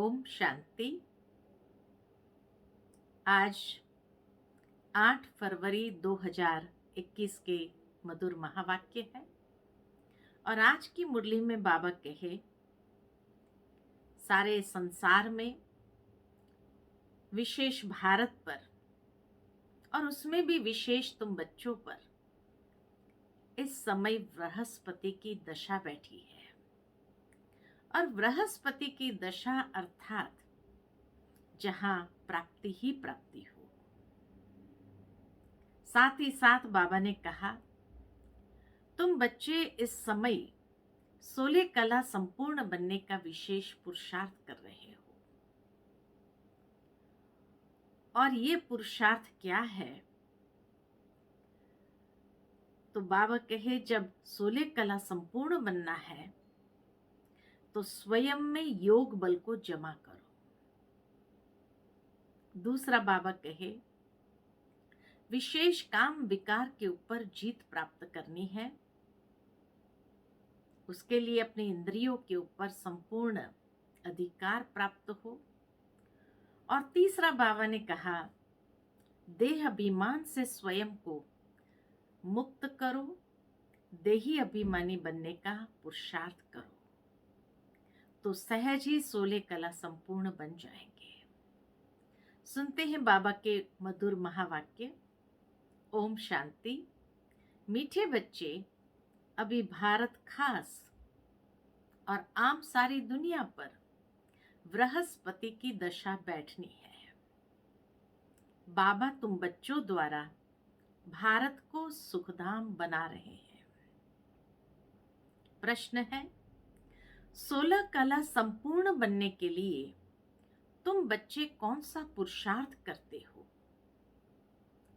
ओम शांति। आज 8 फरवरी 2021 के मधुर महावाक्य है और आज की मुरली में बाबा कहे, सारे संसार में विशेष भारत पर और उसमें भी विशेष तुम बच्चों पर इस समय बृहस्पति की दशा बैठी है। और बृहस्पति की दशा अर्थात जहां प्राप्ति ही प्राप्ति हो। साथ ही साथ बाबा ने कहा, तुम बच्चे इस समय 16 कला संपूर्ण बनने का विशेष पुरुषार्थ कर रहे हो। और ये पुरुषार्थ क्या है? तो बाबा कहे, जब 16 कला संपूर्ण बनना है तो स्वयं में योग बल को जमा करो। दूसरा बाबा कहे, विशेष काम विकार के ऊपर जीत प्राप्त करनी है, उसके लिए अपने इंद्रियों के ऊपर संपूर्ण अधिकार प्राप्त हो। और तीसरा बाबा ने कहा, देह अभिमान से स्वयं को मुक्त करो, देही अभिमानी बनने का पुरुषार्थ करो, तो सहज ही 16 कला संपूर्ण बन जाएंगे। सुनते हैं बाबा के मधुर महावाक्य। ओम शांति। मीठे बच्चे, अभी भारत खास और आम सारी दुनिया पर बृहस्पति की दशा बैठनी है। बाबा तुम बच्चों द्वारा भारत को सुखधाम बना रहे हैं। प्रश्न है, 16 कला संपूर्ण बनने के लिए तुम बच्चे कौन सा पुरुषार्थ करते हो?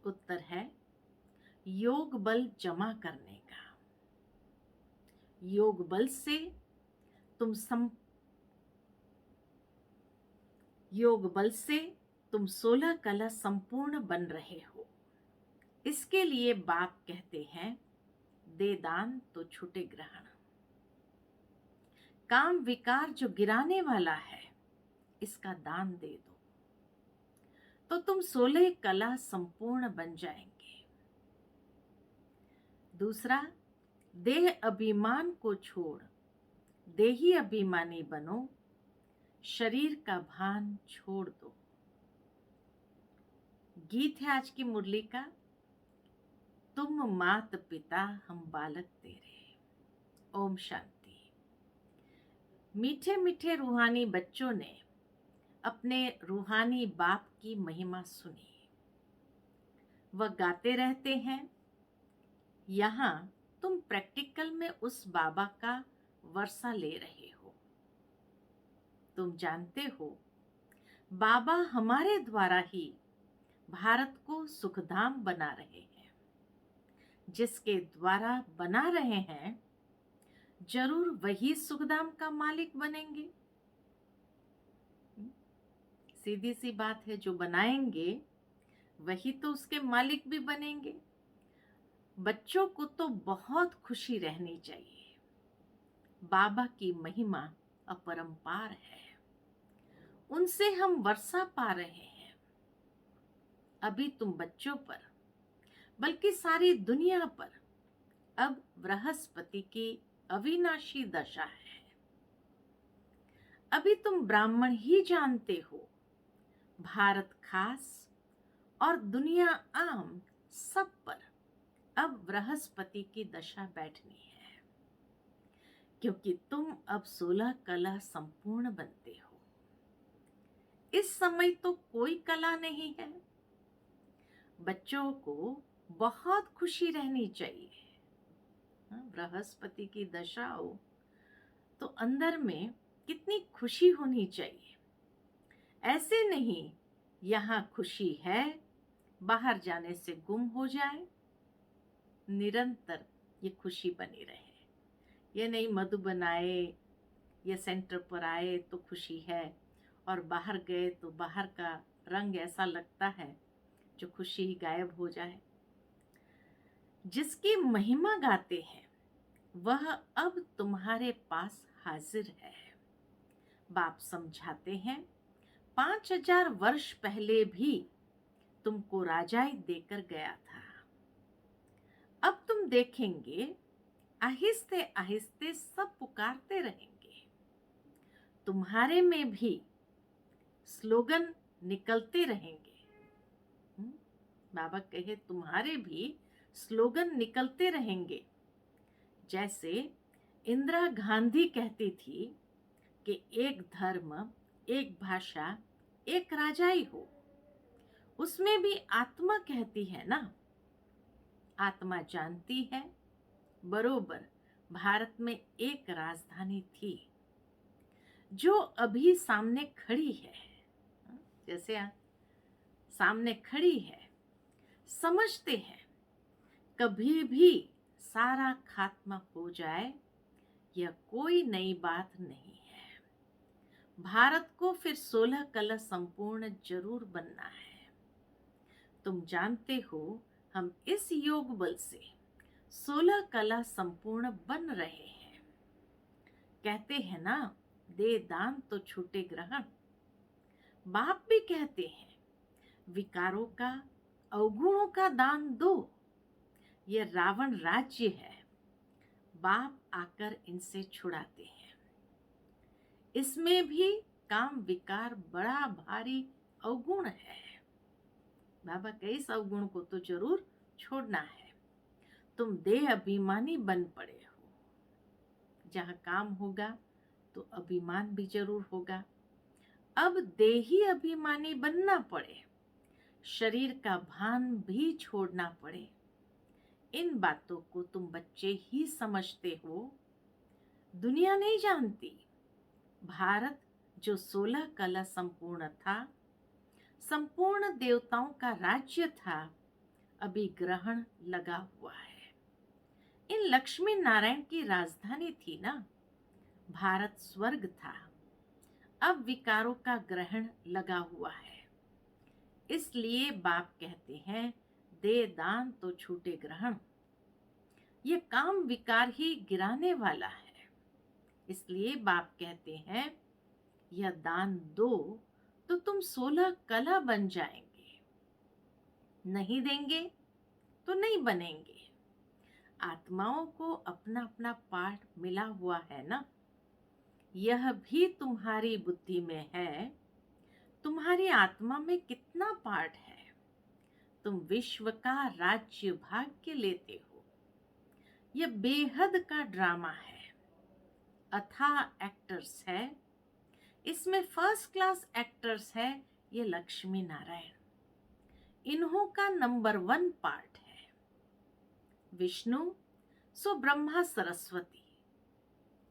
उत्तर है, योग बल जमा करने का। योग बल से तुम 16 कला संपूर्ण बन रहे हो। इसके लिए बाप कहते हैं, दे दान तो छूटे ग्रहण। काम विकार जो गिराने वाला है, इसका दान दे दो तो तुम 16 कला संपूर्ण बन जाएंगे। दूसरा, देह अभिमान को छोड़ देही अभिमानी बनो, शरीर का भान छोड़ दो। गीत है आज की मुरली का, तुम मात पिता हम बालक तेरे। ओम शांति। मीठे मीठे रूहानी बच्चों ने अपने रूहानी बाप की महिमा सुनी। वह गाते रहते हैं। यहाँ तुम प्रैक्टिकल में उस बाबा का वर्षा ले रहे हो। तुम जानते हो, बाबा हमारे द्वारा ही भारत को सुखधाम बना रहे हैं। जिसके द्वारा बना रहे हैं, जरूर वही सुखधाम का मालिक बनेंगे। सीधी सी बात है, जो बनाएंगे वही तो उसके मालिक भी बनेंगे। बच्चों को तो बहुत खुशी रहनी चाहिए। बाबा की महिमा अपरंपार है, उनसे हम वर्षा पा रहे हैं। अभी तुम बच्चों पर, बल्कि सारी दुनिया पर अब बृहस्पति की अविनाशी दशा है। अभी तुम ब्राह्मण ही जानते हो, भारत खास और दुनिया आम सब पर अब बृहस्पति की दशा बैठनी है, क्योंकि तुम अब 16 कला संपूर्ण बनते हो। इस समय तो कोई कला नहीं है। बच्चों को बहुत खुशी रहनी चाहिए। बृहस्पति की दशा हो तो अंदर में कितनी खुशी होनी चाहिए। ऐसे नहीं यहाँ खुशी है, बाहर जाने से गुम हो जाए। निरंतर ये खुशी बनी रहे। ये नहीं मधुबन आए या सेंटर पर आए तो खुशी है, और बाहर गए तो बाहर का रंग ऐसा लगता है जो खुशी ही गायब हो जाए। जिसकी महिमा गाते हैं वह अब तुम्हारे पास हाजिर है। बाप समझाते हैं 5000 वर्ष पहले भी तुमको राजाई देकर गया था। अब तुम देखेंगे आहिस्ते आहिस्ते सब पुकारते रहेंगे। तुम्हारे में भी स्लोगन निकलते रहेंगे। बाबा कहे तुम्हारे भी स्लोगन निकलते रहेंगे। जैसे इंदिरा गांधी कहती थी कि एक धर्म, एक भाषा, एक राजाई हो। उसमें भी आत्मा कहती है ना, आत्मा जानती है बरोबर भारत में एक राजधानी थी जो अभी सामने खड़ी है। जैसे सामने खड़ी है, समझते हैं कभी भी सारा खात्मा हो जाए यह कोई नई बात नहीं है। भारत को फिर 16 कला संपूर्ण जरूर बनना है। तुम जानते हो हम इस योग बल से 16 कला संपूर्ण बन रहे हैं। कहते हैं ना, दे दान तो छूटे ग्रहण। बाप भी कहते हैं विकारों का, अवगुणों का दान दो। ये रावण राज्य है, बाप आकर इनसे छुड़ाते हैं। इसमें भी काम विकार बड़ा भारी अवगुण है। बाबा के इस अवगुण को तो जरूर छोड़ना है। तुम देह अभिमानी बन पड़े हो। जहाँ काम होगा तो अभिमान भी जरूर होगा। अब देही अभिमानी बनना पड़े, शरीर का भान भी छोड़ना पड़े। इन बातों को तुम बच्चे ही समझते हो, दुनिया नहीं जानती। भारत जो 16 कला संपूर्ण था, संपूर्ण देवताओं का राज्य था, अभी ग्रहण लगा हुआ है। इन लक्ष्मी नारायण की राजधानी थी ना, भारत स्वर्ग था। अब विकारों का ग्रहण लगा हुआ है। इसलिए बाप कहते हैं दे दान तो छूटे ग्रहण। ये काम विकार ही गिराने वाला है। इसलिए बाप कहते हैं यह दान दो तो तुम 16 कला बन जाएंगे। नहीं देंगे तो नहीं बनेंगे। आत्माओं को अपना अपना पाठ मिला हुआ है ना, यह भी तुम्हारी बुद्धि में है। तुम्हारी आत्मा में कितना पाठ है। तुम विश्व का राज्य भाग्य लेते हो। यह बेहद का ड्रामा है, अथाह एक्टर्स है। इसमें फर्स्ट क्लास एक्टर्स है ये लक्ष्मी नारायण। इन्हों का नंबर 1 पार्ट है। विष्णु सो ब्रह्मा सरस्वती।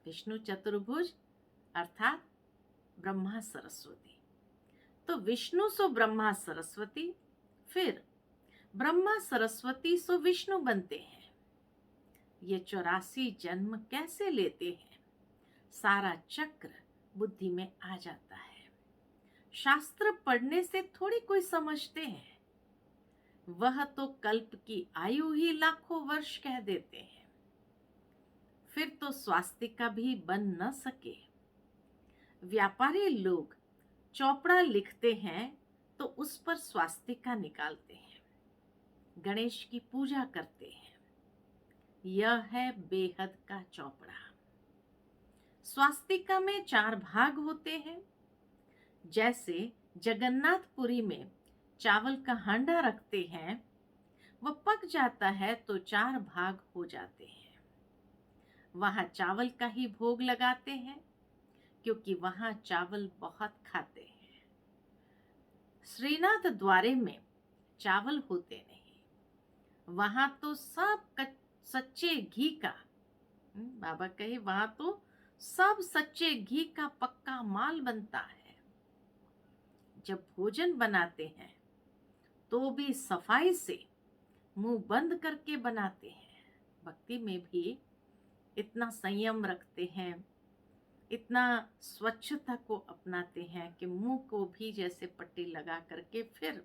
विष्णु चतुर्भुज अर्थात ब्रह्मा सरस्वती। तो विष्णु सो ब्रह्मा सरस्वती, फिर ब्रह्मा सरस्वती सो विष्णु बनते हैं। ये 84 जन्म कैसे लेते हैं, सारा चक्र बुद्धि में आ जाता है। शास्त्र पढ़ने से थोड़ी कोई समझते हैं, वह तो कल्प की आयु ही लाखों वर्ष कह देते हैं। फिर तो स्वास्तिका भी बन न सके। व्यापारी लोग चौपड़ा लिखते हैं तो उस पर स्वास्तिका निकालते हैं, गणेश की पूजा करते हैं। यह है बेहद का चौपड़ा। स्वास्तिका में 4 भाग होते हैं। जैसे जगन्नाथपुरी में चावल का हांडा रखते हैं, वह पक जाता है तो 4 भाग हो जाते हैं। वहां चावल का ही भोग लगाते हैं क्योंकि वहां चावल बहुत खाते हैं। श्रीनाथ द्वारे में चावल होते नहीं, वहां तो सब सच्चे घी का, बाबा कहे वहां तो सब सच्चे घी का पक्का माल बनता है। जब भोजन बनाते हैं तो भी सफाई से मुंह बंद करके बनाते हैं। भक्ति में भी इतना संयम रखते हैं, इतना स्वच्छता को अपनाते हैं कि मुंह को भी जैसे पट्टी लगा करके फिर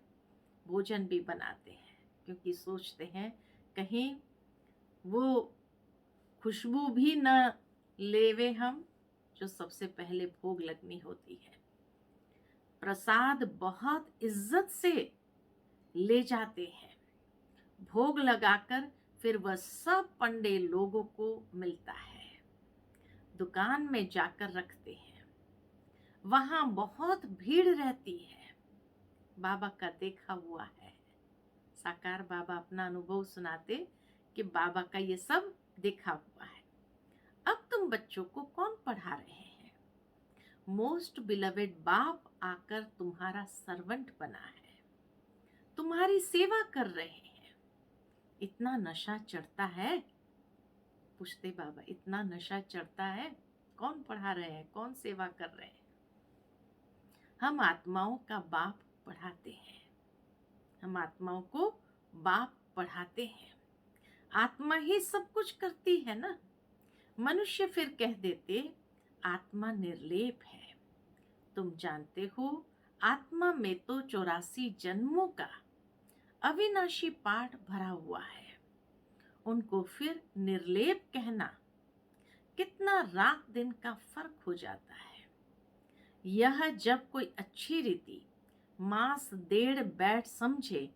भोजन भी बनाते हैं, क्योंकि सोचते हैं कहीं वो खुशबू भी न लेवे हम जो सबसे पहले भोग लगनी होती है। प्रसाद बहुत इज्जत से ले जाते हैं, भोग लगाकर फिर वह सब पंडे लोगों को मिलता है। दुकान में जाकर रखते हैं, वहां बहुत भीड़ रहती है। बाबा का देखा हुआ है, साकार बाबा अपना अनुभव सुनाते कि बाबा का ये सब देखा हुआ है। अब तुम बच्चों को कौन पढ़ा रहे हैं? मोस्ट बिलवेड बाप आकर तुम्हारा सर्वेंट बना है, तुम्हारी सेवा कर रहे हैं। इतना नशा चढ़ता है? पूछते बाबा, इतना नशा चढ़ता है? कौन पढ़ा रहे हैं, कौन सेवा कर रहे हैं? हम आत्माओं का बाप पढ़ाते हैं, हम आत्माओं को बाप पढ़ाते हैं। आत्मा ही सब कुछ करती है ना। मनुष्य फिर कह देते आत्मा निर्लेप है। तुम जानते हो आत्मा में तो 84 जन्मों का अविनाशी पाठ भरा हुआ है। उनको फिर निर्लेप कहना, कितना रात दिन का फर्क हो जाता है। यह जब कोई अच्छी रीति मास डेढ़ बैठ समझे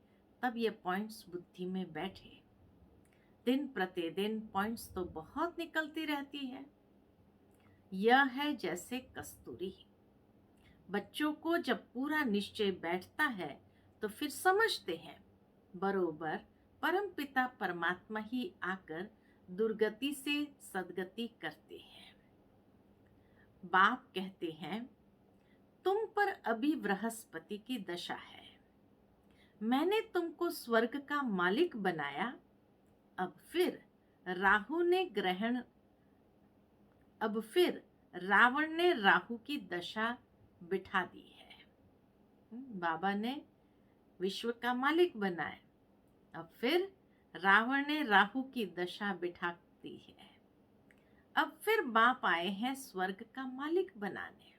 तब ये पॉइंट्स बुद्धि में बैठे। दिन प्रतिदिन पॉइंट्स तो बहुत निकलती रहती है। यह है जैसे कस्तूरी। बच्चों को जब पूरा निश्चय बैठता है तो फिर समझते हैं बरोबर परमपिता परमात्मा ही आकर दुर्गति से सदगति करते हैं। बाप कहते हैं तुम पर अभी बृहस्पति की दशा है, मैंने तुमको स्वर्ग का मालिक बनाया। अब फिर रावण ने राहु की दशा बिठा दी है। बाबा ने विश्व का मालिक बनाया, अब फिर रावण ने राहु की दशा बिठा दी है। अब फिर बाप आए हैं स्वर्ग का मालिक बनाने,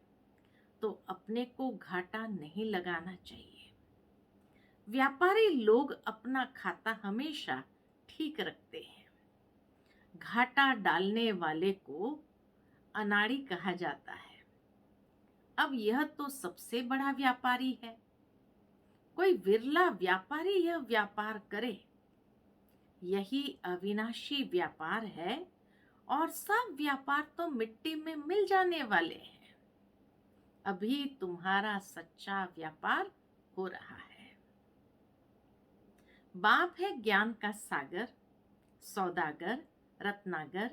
तो अपने को घाटा नहीं लगाना चाहिए। व्यापारी लोग अपना खाता हमेशा ठीक रखते हैं, घाटा डालने वाले को अनाड़ी कहा जाता है। अब यह तो सबसे बड़ा व्यापारी है, कोई विरला व्यापारी यह व्यापार करे। यही अविनाशी व्यापार है और सब व्यापार तो मिट्टी में मिल जाने वाले हैं। अभी तुम्हारा सच्चा व्यापार हो रहा है। बाप है ज्ञान का सागर, सौदागर, रत्नागर।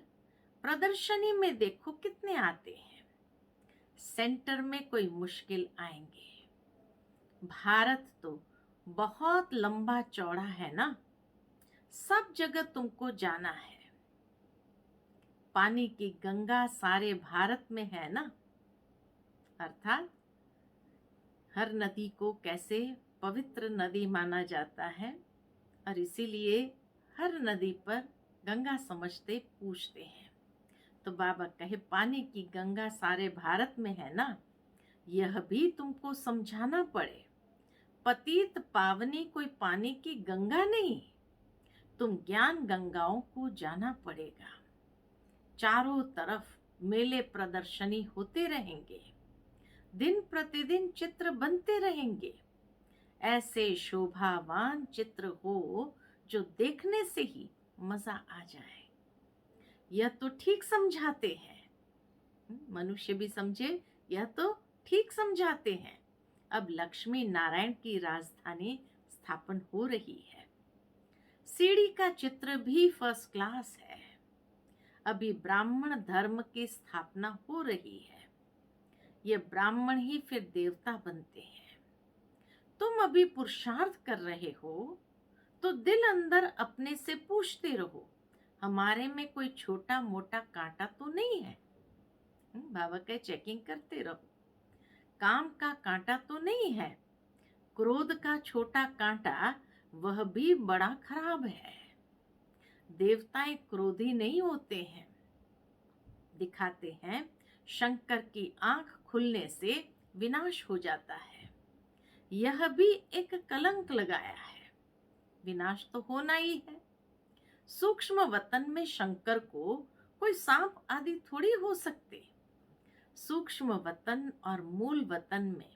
प्रदर्शनी में देखो कितने आते हैं। सेंटर में कोई मुश्किल आएंगे। भारत तो बहुत लंबा चौड़ा है ना, सब जगह तुमको जाना है। पानी की गंगा सारे भारत में है ना, अर्थात हर नदी को कैसे पवित्र नदी माना जाता है और इसीलिए हर नदी पर गंगा समझते पूछते हैं। तो बाबा कहे पानी की गंगा सारे भारत में है ना, यह भी तुमको समझाना पड़े। पतित पावनी कोई पानी की गंगा नहीं, तुम ज्ञान गंगाओं को जाना पड़ेगा। चारों तरफ मेले प्रदर्शनी होते रहेंगे, दिन प्रतिदिन चित्र बनते रहेंगे। ऐसे शोभावान चित्र हो जो देखने से ही मजा आ जाए। यह तो ठीक समझाते हैं, मनुष्य भी समझे, यह तो ठीक समझाते हैं। अब लक्ष्मी नारायण की राजधानी स्थापन हो रही है। सीढ़ी का चित्र भी फर्स्ट क्लास है। अभी ब्राह्मण धर्म की स्थापना हो रही है। ये ब्राह्मण ही फिर देवता बनते हैं। तुम अभी पुरुषार्थ कर रहे हो तो दिल अंदर अपने से पूछते रहो, हमारे में कोई छोटा मोटा कांटा तो नहीं है। बाबा के चेकिंग करते रहो, काम का कांटा तो नहीं है। क्रोध का छोटा कांटा वह भी बड़ा खराब है। देवताएं क्रोधी नहीं होते हैं। दिखाते हैं शंकर की आंख खुलने से विनाश हो जाता है। यह भी एक कलंक लगाया है, विनाश तो होना ही है। सूक्ष्म वतन में शंकर को कोई सांप आदि थोड़ी हो सकते। सूक्ष्म वतन और मूल वतन में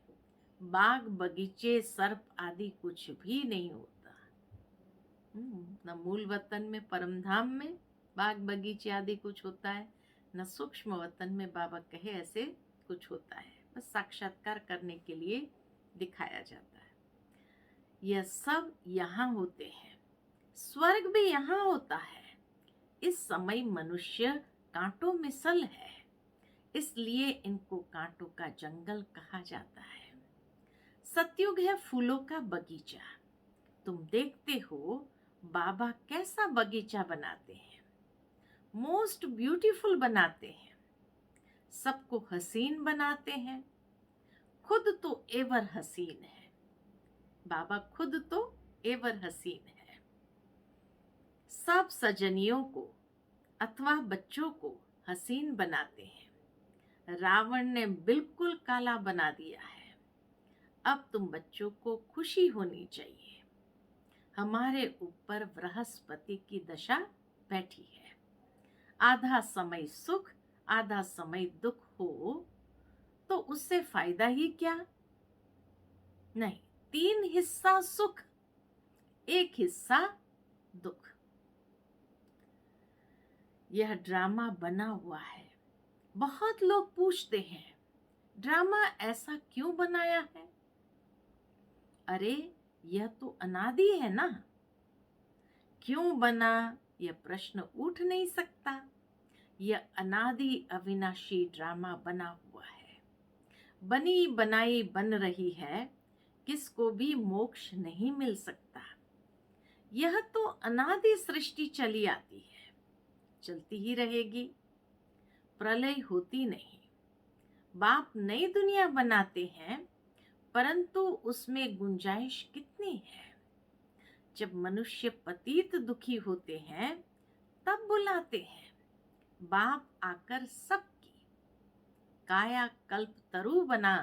बाग बगीचे सर्प आदि कुछ भी नहीं होता। न मूल वतन में परमधाम में बाग बगीचे आदि कुछ होता है, न सूक्ष्म वतन में बाबा कहे ऐसे कुछ होता है। बस साक्षात्कार करने के लिए दिखाया जाता है। यह सब यहाँ होते हैं, स्वर्ग भी यहाँ होता है। इस समय मनुष्य कांटों में सल है, इसलिए इनको कांटों का जंगल कहा जाता है। सतयुग है फूलों का बगीचा। तुम देखते हो बाबा कैसा बगीचा बनाते हैं, मोस्ट ब्यूटीफुल बनाते हैं, सबको हसीन बनाते हैं, खुद तो एवर हसीन है। बाबा खुद तो एवर हसीन है। सब सजनियों को अथवा बच्चों को हसीन बनाते हैं। रावण ने बिल्कुल काला बना दिया है। अब तुम बच्चों को खुशी होनी चाहिए। हमारे ऊपर बृहस्पति की दशा बैठी है। आधा समय सुख आधा समय दुख हो तो उससे फायदा ही क्या? नहीं, 3 हिस्सा सुख, 1 हिस्सा दुख। यह ड्रामा बना हुआ है। बहुत लोग पूछते हैं ड्रामा ऐसा क्यों बनाया है? अरे यह तो अनादि है ना, क्यों बना यह प्रश्न उठ नहीं सकता। यह अनादि अविनाशी ड्रामा बना हुआ है। बनी बनाई बन रही है, किसको भी मोक्ष नहीं मिल सकता। यह तो अनादि सृष्टि चली आती है, चलती ही रहेगी, प्रलय होती नहीं। बाप नई दुनिया बनाते हैं, परंतु उसमें गुंजाइश कितनी है। जब मनुष्य पतित दुखी होते हैं तब बुलाते हैं बाप आकर सबकी काया कल्प तरु बना।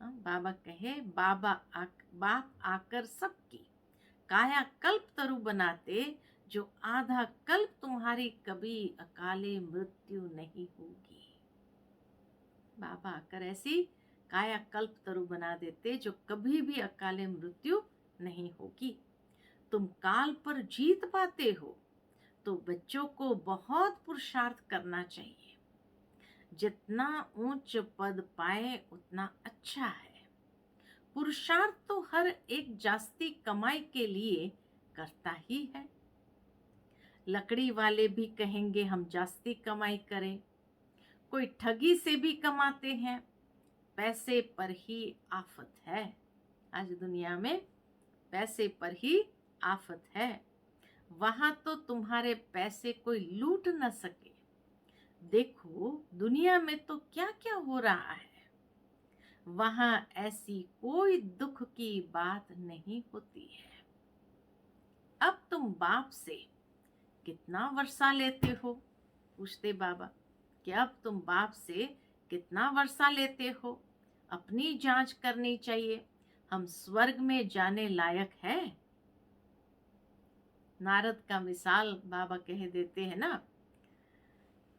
बाबा कहे बाप आकर सबकी काया कल्प तरु बनाते, जो आधा कल्प तुम्हारी कभी अकाले मृत्यु नहीं होगी। बाबा आकर ऐसी काया कल्प तरु बना देते जो कभी भी अकाले मृत्यु नहीं होगी। तुम काल पर जीत पाते हो तो बच्चों को बहुत पुरुषार्थ करना चाहिए। जितना ऊंच पद पाए उतना अच्छा है। पुरुषार्थ तो हर एक जास्ती कमाई के लिए करता ही है। लकड़ी वाले भी कहेंगे हम जास्ती कमाई करें, कोई ठगी से भी कमाते हैं। पैसे पर ही आफत है। आज दुनिया में पैसे पर ही आफत है। वहां तो तुम्हारे पैसे कोई लूट न सके। देखो दुनिया में तो क्या क्या हो रहा है। वहां ऐसी कोई दुख की बात नहीं होती है। अब तुम बाप से कितना वर्षा लेते हो? पूछते बाबा कि अब तुम बाप से कितना वर्षा लेते हो? अपनी जांच करनी चाहिए। हम स्वर्ग में जाने लायक है? नारद का मिसाल बाबा कह देते हैं ना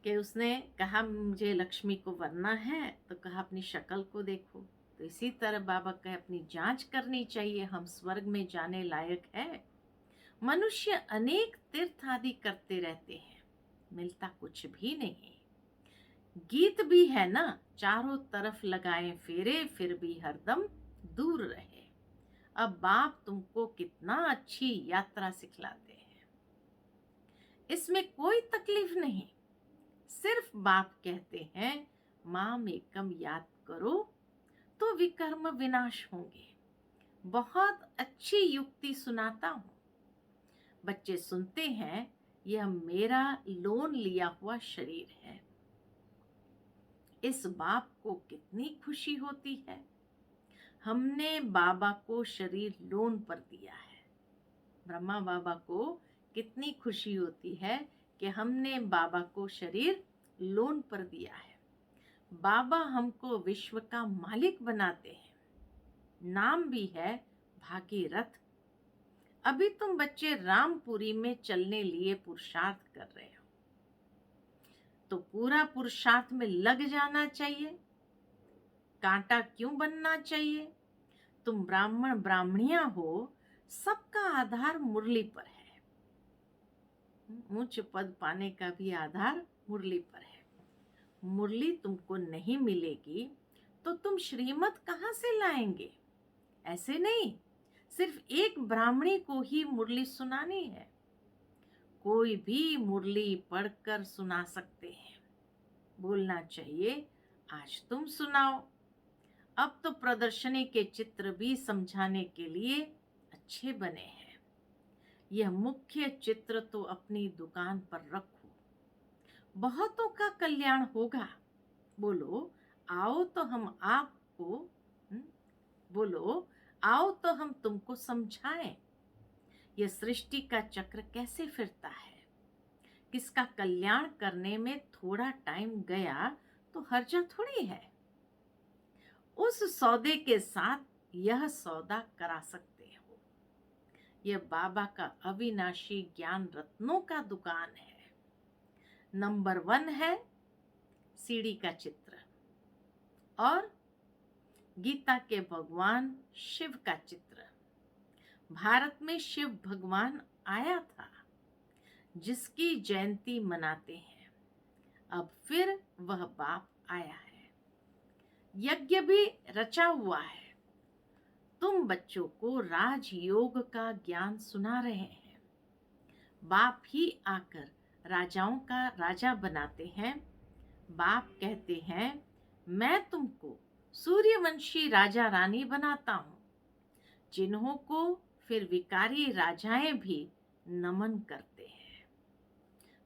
कि उसने कहा मुझे लक्ष्मी को वरना है, तो कहा अपनी शक्ल को देखो। तो इसी तरह बाबा कहे अपनी जांच करनी चाहिए, हम स्वर्ग में जाने लायक है। मनुष्य अनेक तीर्थ आदि करते रहते हैं, मिलता कुछ भी नहीं। गीत भी है ना, चारों तरफ लगाए फेरे फिर भी हरदम दूर रहे। अब बाप तुमको कितना अच्छी यात्रा सिखलाते हैं, इसमें कोई तकलीफ नहीं। सिर्फ बाप कहते हैं माम एकम याद करो तो विकर्म विनाश होंगे। बहुत अच्छी युक्ति सुनाता हूं, बच्चे सुनते हैं। यह मेरा लोन लिया हुआ शरीर है। इस बाप को कितनी खुशी होती है, हमने बाबा को शरीर लोन पर दिया है। ब्रह्मा बाबा को कितनी खुशी होती है कि हमने बाबा को शरीर लोन पर दिया है। बाबा हमको विश्व का मालिक बनाते हैं। नाम भी है भागीरथ। अभी तुम बच्चे रामपुरी में चलने लिए पुरुषार्थ कर रहे हो, तो पूरा पुरुषार्थ में लग जाना चाहिए। कांटा क्यों बनना चाहिए? तुम ब्राह्मण ब्राह्मणियां हो, सबका आधार मुरली पर है। उच्च पद पाने का भी आधार मुरली पर है। मुरली तुमको नहीं मिलेगी तो तुम श्रीमत कहाँ से लाएंगे? ऐसे नहीं सिर्फ एक ब्राह्मणी को ही मुरली सुनानी है, कोई भी मुरली पढ़कर सुना सकते हैं। बोलना चाहिए, आज तुम सुनाओ। अब तो प्रदर्शनी के चित्र भी समझाने के लिए अच्छे बने हैं। यह मुख्य चित्र तो अपनी दुकान पर रखो, बहुतों का कल्याण होगा। बोलो आओ तो हम आपको बोलो आओ तो हम तुमको समझाएं, यह सृष्टि का चक्र कैसे फिरता है। किसका कल्याण करने में थोड़ा टाइम गया तो हर्जा थोड़ी है। उस सौदे के साथ यह सौदा करा सकते हो। यह बाबा का अविनाशी ज्ञान रत्नों का दुकान है। नंबर 1 है सीढ़ी का चित्र और गीता के भगवान शिव का चित्र। भारत में शिव भगवान आया था, जिसकी जयंती मनाते हैं। अब फिर वह बाप आया है, यज्ञ भी रचा हुआ है। तुम बच्चों को राजयोग का ज्ञान सुना रहे हैं। बाप ही आकर राजाओं का राजा बनाते हैं। बाप कहते हैं, मैं तुमको सूर्यवंशी राजा रानी बनाता हूं, जिन्हों को फिर विकारी राजाएं भी नमन करते हैं।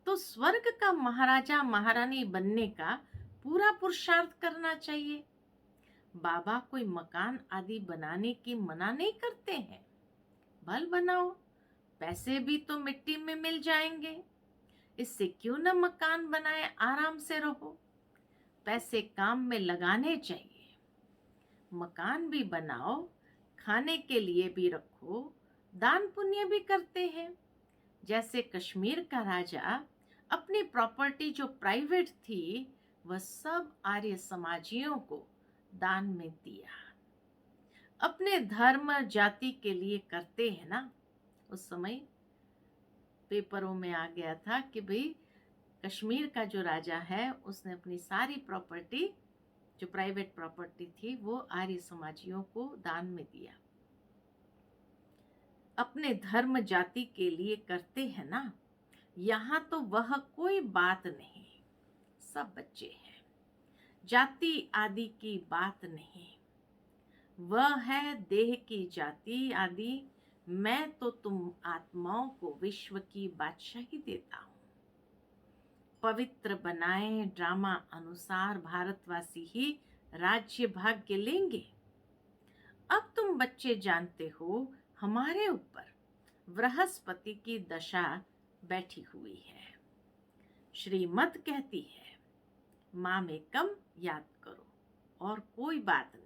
तो स्वर्ग का महाराजा महारानी बनने का पूरा पुरुषार्थ करना चाहिए। बाबा कोई मकान आदि बनाने की मना नहीं करते हैं। भल बनाओ, पैसे भी तो मिट्टी में मिल जाएंगे। इससे क्यों न मकान बनाए, आराम से रहो। पैसे काम में लगाने चाहिए। मकान भी बनाओ, खाने के लिए भी रखो, दान पुण्य भी करते हैं। जैसे कश्मीर का राजा अपनी प्रॉपर्टी जो प्राइवेट थी वह सब आर्य समाजियों को दान में दिया। अपने धर्म जाति के लिए करते हैं ना। उस समय पेपरों में आ गया था कि भाई कश्मीर का जो राजा है उसने अपनी सारी प्रॉपर्टी जो प्राइवेट प्रॉपर्टी थी वो आर्य समाजियों को दान में दिया। अपने धर्म जाति के लिए करते हैं ना। यहाँ तो वह कोई बात नहीं, सब बच्चे हैं। जाति आदि की बात नहीं, वह है देह की जाति आदि। मैं तो तुम आत्माओं को विश्व की बादशाही देता हूँ। पवित्र बनाए ड्रामा अनुसार भारतवासी ही राज्य भाग्य लेंगे। अब तुम बच्चे जानते हो हमारे ऊपर बृहस्पति की दशा बैठी हुई है। श्रीमत कहती है माम एकम याद करो और कोई बात नहीं।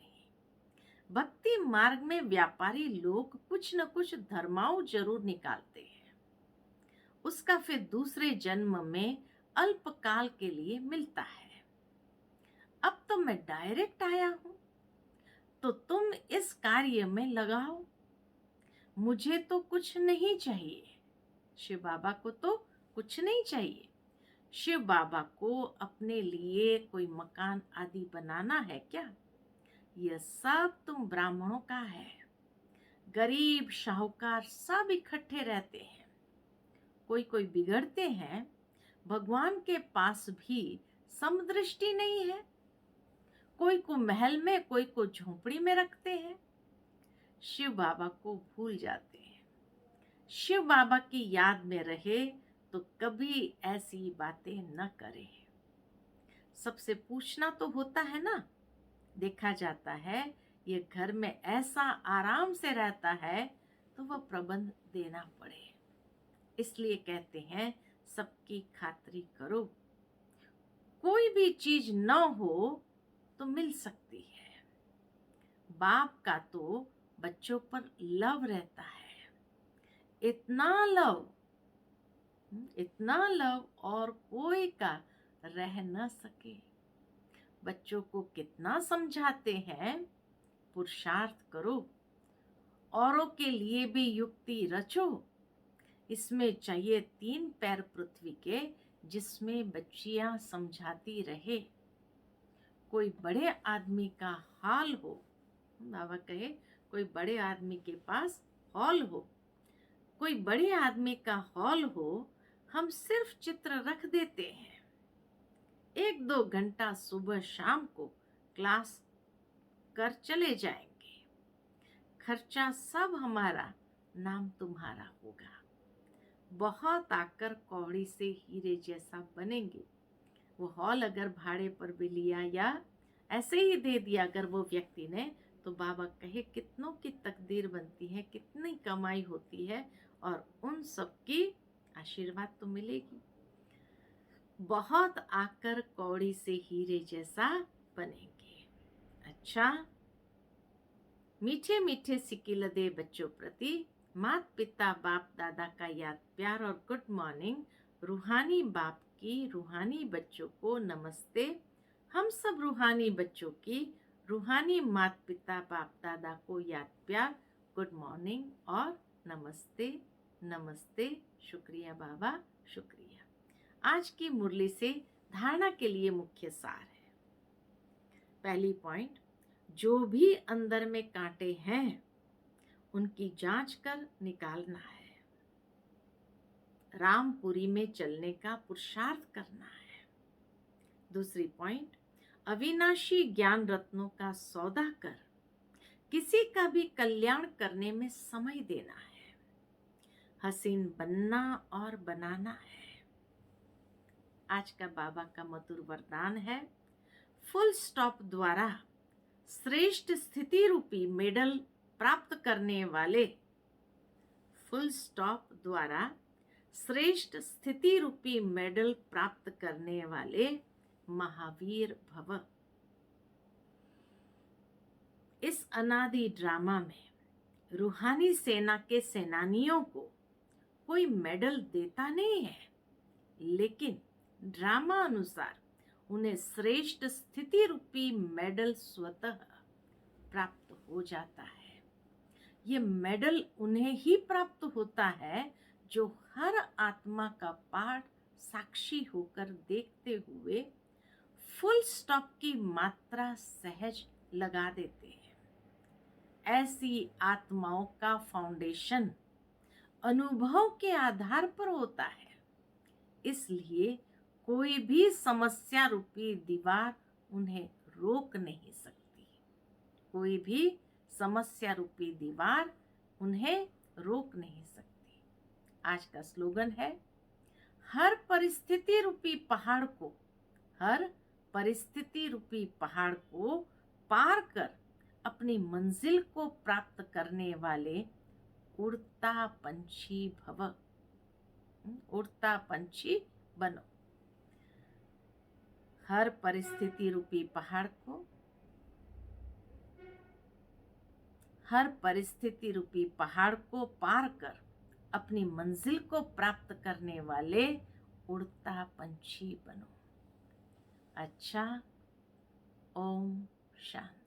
भक्ति मार्ग में व्यापारी लोग कुछ न कुछ धर्माओं जरूर निकालते हैं, उसका फिर दूसरे जन्म में अल्पकाल के लिए मिलता है। अब तो मैं डायरेक्ट आया हूं तो तुम इस कार्य में लगाओ। मुझे तो कुछ नहीं चाहिए, शिव बाबा को तो कुछ नहीं चाहिए। शिव बाबा को अपने लिए कोई मकान आदि बनाना है क्या? यह सब तुम ब्राह्मणों का है। गरीब शाहूकार सब इकट्ठे रहते हैं। कोई कोई बिगड़ते हैं। भगवान के पास भी समदृष्टि नहीं है। कोई को महल में, कोई को झोपड़ी में रखते हैं। शिव बाबा को भूल जाते हैं। शिव बाबा की याद में रहे तो कभी ऐसी बातें न करे। सबसे पूछना तो होता है ना। देखा जाता है ये घर में ऐसा आराम से रहता है तो वह प्रबंध देना पड़े। इसलिए कहते हैं सबकी खातिरी करो। कोई भी चीज न हो तो मिल सकती है। बाप का तो बच्चों पर लव रहता है। इतना लव और कोई का रह न सके। बच्चों को कितना समझाते हैं, पुरुषार्थ करो, औरों के लिए भी युक्ति रचो। इसमें चाहिए 3 पैर पृथ्वी के, जिसमें बच्चियां समझाती रहे। कोई बड़े आदमी का हाल हो, बाबा कहे कोई बड़े आदमी के पास हॉल हो, कोई बड़े आदमी का हॉल हो, हम सिर्फ चित्र रख देते हैं। 1-2 घंटा सुबह शाम को क्लास कर चले जाएंगे। खर्चा सब हमारा, नाम तुम्हारा होगा। बहुत आकर कौड़ी से हीरे जैसा बनेंगे। वो हॉल अगर भाड़े पर भी लिया या ऐसे ही दे दिया अगर वो व्यक्ति ने, तो बाबा कहे कितनों की तकदीर बनती है, कितनी कमाई होती है, और उन सब की आशीर्वाद तो मिलेगी। बहुत आकर कौड़ी से हीरे जैसा बनेंगे। अच्छा, मीठे मीठे सिकिलदे बच्चों प्रति माता पिता बाप दादा का याद प्यार और गुड मॉर्निंग। रूहानी बाप की रूहानी बच्चों को नमस्ते। हम सब रूहानी बच्चों की रूहानी माता पिता बाप दादा को याद प्यार, गुड मॉर्निंग और नमस्ते नमस्ते। शुक्रिया बाबा, शुक्रिया। आज की मुरली से धारणा के लिए मुख्य सार है। पहली पॉइंट, जो भी अंदर में कांटे हैं उनकी जांच कर निकालना है। रामपुरी में चलने का पुरुषार्थ करना है। दूसरी पॉइंट, अविनाशी ज्ञान रत्नों का सौदा कर किसी का भी कल्याण करने में समय देना है। हसीन बनना और बनाना है। आज का बाबा का मधुर वरदान है, फुल स्टॉप द्वारा श्रेष्ठ स्थिति रूपी मेडल प्राप्त करने वाले, फुल स्टॉप द्वारा श्रेष्ठ स्थिति रूपी मेडल प्राप्त करने वाले महावीर भव। इस अनादि ड्रामा में रूहानी सेना के सेनानियों को कोई मेडल देता नहीं है, लेकिन ड्रामा अनुसार उन्हें श्रेष्ठ स्थिति रूपी मेडल स्वतः प्राप्त हो जाता है। ये मेडल उन्हें ही प्राप्त होता है जो हर आत्मा का पाठ साक्षी होकर देखते हुए फुल स्टॉप की मात्रा सहज लगा देते हैं। ऐसी आत्माओं का फाउंडेशन अनुभव के आधार पर होता है, इसलिए कोई भी समस्या रूपी दीवार उन्हें रोक नहीं सकती। कोई भी समस्या रूपी दीवार उन्हें रोक नहीं सकती। आज का स्लोगन है, हर परिस्थिति रूपी पहाड़ को, हर परिस्थिति रूपी पहाड़ को पार कर अपनी मंजिल को प्राप्त करने वाले उड़ता पंछी भव। उड़ता पंछी बनो। हर परिस्थिति रूपी पहाड़ को, हर परिस्थिति रूपी पहाड़ को पार कर अपनी मंजिल को प्राप्त करने वाले उड़ता पंछी बनो। अच्छा, ओम शांति।